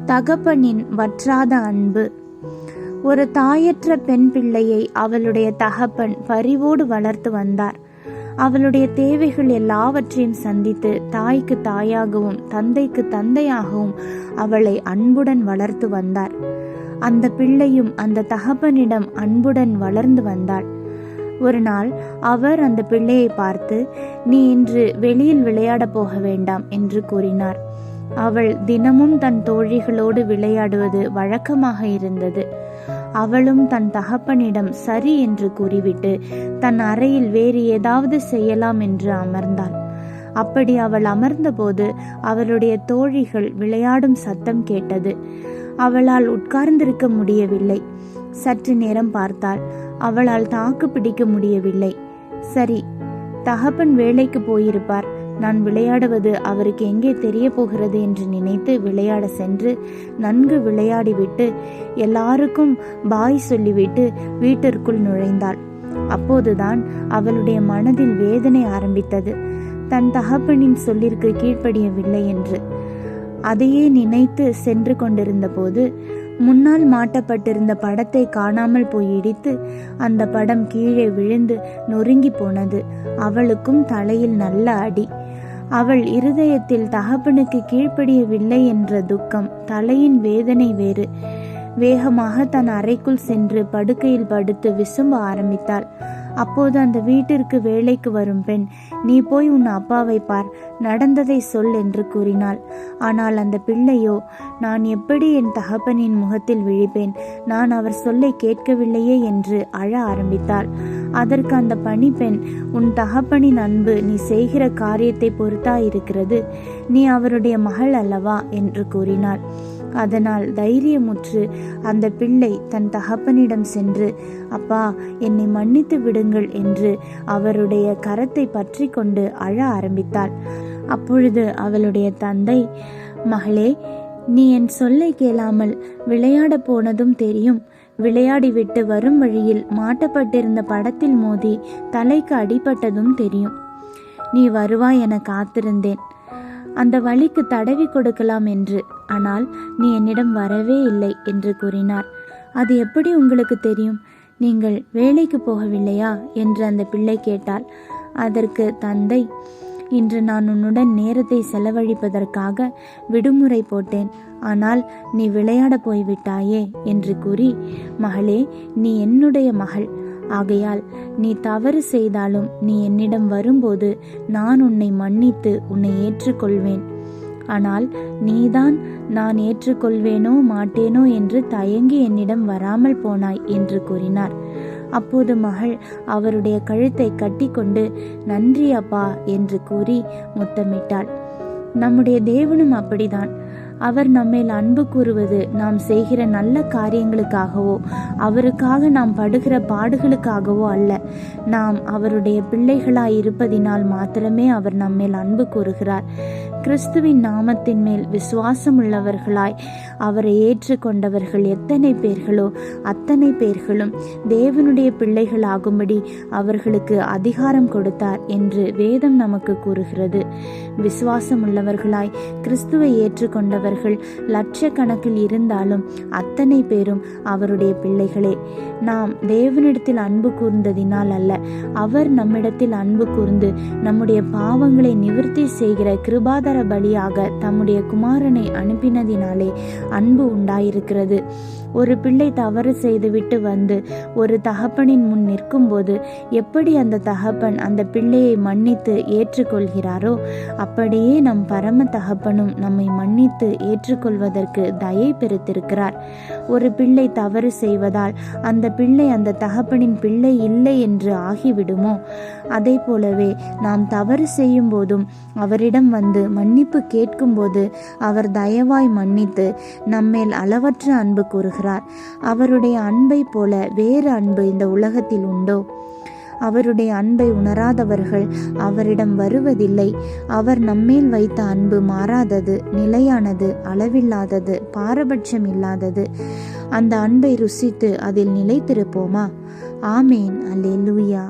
தகப்பனின் வற்றாத அன்பு. ஒரு தாயற்ற பெண் பிள்ளையை அவளுடைய தகப்பன் பரிவோடு வளர்த்து வந்தார். அவளுடைய தேவைகள் எல்லாவற்றையும் சந்தித்து தாய்க்கு தாயாகவும் தந்தைக்கு தந்தையாகவும் அவளை அன்புடன் வளர்த்து வந்தார். அந்த பிள்ளையும் அந்த தகப்பனிடம் அன்புடன் வளர்ந்து வந்தாள். ஒரு நாள் அவர் அந்த பிள்ளையை பார்த்து, "நீ இன்று வெளியில் விளையாட போக வேண்டாம்" என்று கூறினார். அவள் தினமும் தன் தோழிகளோடு விளையாடுவது வழக்கமாக இருந்தது. அவளும் தன் தகப்பனிடம் சரி என்று கூறிவிட்டு தன் அறையில் வேறு ஏதாவது செய்யலாம் என்று அமர்ந்தாள். அப்படி அவள் அமர்ந்தபோது அவளுடைய தோழிகள் விளையாடும் சத்தம் கேட்டது. அவளால் உட்கார்ந்திருக்க முடியவில்லை. சற்று நேரம் பார்த்தாள். அவளால் தாக்கு பிடிக்க முடியவில்லை. சரி, தகப்பன் வேலைக்கு போயிருப்பார், நான் விளையாடுவது அவருக்கு எங்கே தெரிய போகிறது என்று நினைத்து விளையாட சென்று நன்கு விளையாடிவிட்டு எல்லாருக்கும் பாய் சொல்லிவிட்டு வீட்டிற்குள் நுழைந்தாள். அப்போதுதான் அவளுடைய மனதில் வேதனை ஆரம்பித்தது. தன் தகப்பனின் சொல்லிற்கு கீழ்ப்படியவில்லை என்று. அதையே நினைத்து சென்று கொண்டிருந்த போது முன்னால் மாட்டப்பட்டிருந்த படத்தை காணாமல் போய் இடித்து அந்த படம் கீழே விழுந்து நொறுங்கி போனது. அவளுக்கும் தலையில் நல்ல அடி. அவள் இருதயத்தில் தகப்பனுக்கு கீழ்ப்படியவில்லை என்ற துக்கம், தலையின் வேதனை வேறு. வேகமாக தன் அறைக்குள் சென்று படுக்கையில் படுத்து விசும்ப ஆரம்பித்தாள். அப்போது அந்த வீட்டிற்கு வேலைக்கு வரும் பெண், "நீ போய் உன் அப்பாவை பார், நடந்ததை சொல்" என்று கூறினாள். ஆனால் அந்த பிள்ளையோ, "நான் எப்படி என் தகப்பனின் முகத்தில் விழிப்பேன், நான் அவர் சொல்லை கேட்கவில்லையே" என்று அழ ஆரம்பித்தாள். அதற்கு அந்த பணிப்பெண், "உன் தகப்பனின் அன்பு நீ செய்கிற காரியத்தை பொறுத்தாயிருக்கிறது, நீ அவருடைய மகள் அல்லவா" என்று கூறினாள். அதனால் தைரியமுற்று அந்த பிள்ளை தன் தகப்பனிடம் சென்று, "அப்பா, என்னை மன்னித்து விடுங்கள்" என்று அவருடைய கரத்தை பற்றி கொண்டு அழ ஆரம்பித்தாள். அப்பொழுது அவளுடைய தந்தை, "மகளே, நீ என் சொல்லை கேளாமல் விளையாட போனதும் தெரியும். விளையாடிவிட்டு வரும் வழியில் மாட்டப்பட்டிருந்த படத்தில் மோதி தலைக்கு அடிபட்டதும் தெரியும். நீ வருவாய் என காத்திருந்தேன், அந்த வலிக்கு தடவி கொடுக்கலாம் என்று. ஆனால் நீ என்னிடம் வரவே இல்லை" என்று கூறினார். "அது எப்படி உங்களுக்கு தெரியும்? நீங்கள் வேலைக்கு போகவில்லையா?" என்று அந்த பிள்ளை கேட்டாள். அதற்கு தந்தை, "இன்று நான் உன்னுடன் நேரத்தை செலவழிப்பதற்காக விடுமுறை போட்டேன். ஆனால் நீ விளையாட போய்விட்டாயே" என்று கூறி, "மகளே, நீ என்னுடைய மகள். ஆகையால் நீ தவறு செய்தாலும் நீ என்னிடம் வரும்போது நான் உன்னை மன்னித்து உன்னை ஏற்றுக்கொள்வேன். ஆனால் நீதான் நான் ஏற்றுக்கொள்வேனோ மாட்டேனோ என்று தயங்கி என்னிடம் வராமல் போனாய்" என்று கூறினார். அப்போது மகள் அவருடைய கழுத்தை கட்டி கொண்டு, "நன்றி அப்பா" என்று கூறி முத்தமிட்டாள். நம்முடைய தேவனும் அப்படிதான். அவர் நம்மேல் அன்பு கூறுவது நாம் செய்கிற நல்ல காரியங்களுக்காகவோ அவருக்காக நாம் படுகிற பாடுகளுக்காகவோ அல்ல. நாம் அவருடைய பிள்ளைகளாய் இருப்பதினால் மாத்திரமே அவர் நம்மேல் அன்பு கூறுகிறார். கிறிஸ்துவின் நாமத்தின் மேல் விசுவாசம் உள்ளவர்களாய் அவரை ஏற்றுக்கொண்டவர்கள் எத்தனை பேர்களோ அத்தனை பேர்களும் தேவனுடைய பிள்ளைகளாகும்படி அவர்களுக்கு அதிகாரம் கொடுத்தார் என்று வேதம் நமக்கு கூறுகிறது. விசுவாசம் உள்ளவர்களாய் கிறிஸ்துவை ஏற்றுக்கொண்டவர்கள் லட்சக்கணக்கில் இருந்தாலும் அத்தனை பேரும் அவருடைய பிள்ளைகளே. நாம் தேவனிடத்தில் அன்பு கூர்ந்ததினால் அல்ல, அவர் நம்மிடத்தில் அன்பு கூர்ந்து நம்முடைய பாவங்களை நிவர்த்தி செய்கிற கிருபாதார பலியாக தம்முடைய குமாரனை அனுப்பினதினாலே அன்பு உண்டாயிருக்கிறது. ஒரு பிள்ளை தவறு செய்துவிட்டு வந்து ஒரு தகப்பனின் முன் நிற்கும்போது எப்படி அந்த தகப்பன் அந்த பிள்ளையை மன்னித்து ஏற்றுக்கொள்கிறாரோ அப்படியே நம் பரம தகப்பனும் நம்மை மன்னித்து ஏற்றுக்கொள்வதற்கு தயை பெருத்திருக்கிறார். ஒரு பிள்ளை தவறு செய்வதால் அந்த பிள்ளை அந்த தகப்பனின் பிள்ளை இல்லை என்று ஆகிவிடுமோ? அதை போலவே நாம் தவறு செய்யும் போதும் அவரிடம் வந்து மன்னிப்பு கேட்கும்போது அவர் தயவாய் மன்னித்து நம்மேல் அளவற்ற அன்பு கூறுகிறார். அவருடைய அன்பை போல வேறு அன்பு இந்த உலகத்தில் உண்டோ? அவருடைய அன்பை உணராதவர்கள் அவரிடம் வருவதில்லை. அவர் நம்மேல் வைத்த அன்பு மாறாதது, நிலையானது, அளவில்லாதது, பாரபட்சம் இல்லாதது. அந்த அன்பை ருசித்து அதில் நிலைத்திருப்போமா? ஆமேன். அல்லேலூயா.